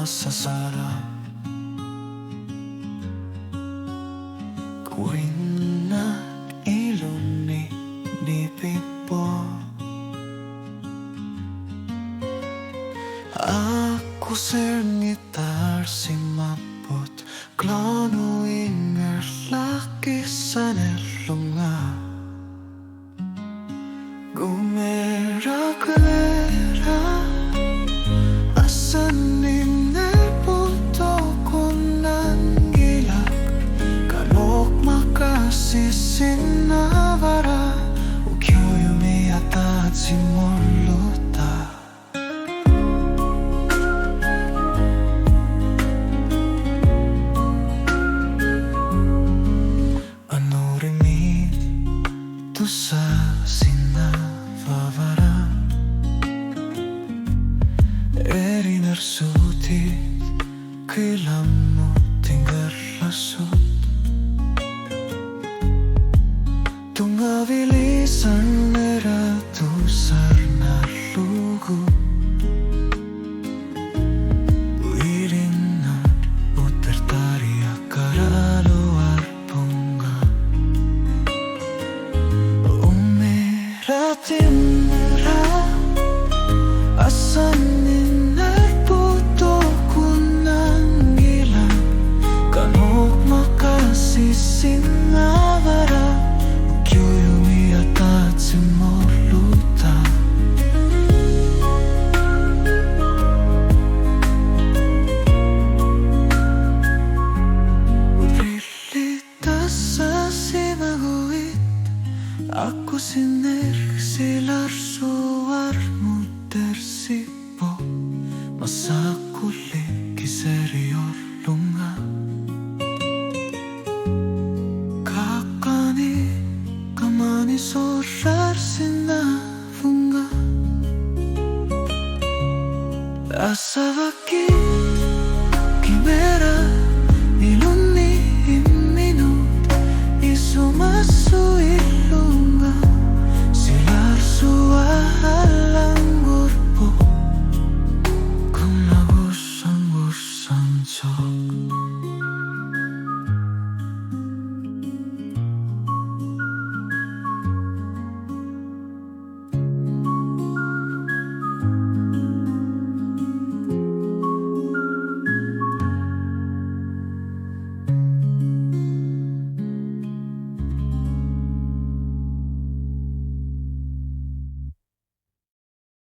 Asasaq Kuwing na ilong ni Pipo. Ako sengitar si mapot klano inger laki sa nelunga Qimmeera asan ninel punto ko ng gilak kanok makasisinavara ukyoyumi at simoluta sa sinavavara erinarsuti kilamu tinggal lasut tungavilisan eratusar nalugu uirinan utertaria karalo Qimmeera asan ninel punto ko ng ilang kanok makasisinavara ukyoyumi at simoluta Urilita sa simaguit aku siner silar suar mutersipo masakuli kiserior lunga kakani kamani sorar sinavunga asavaki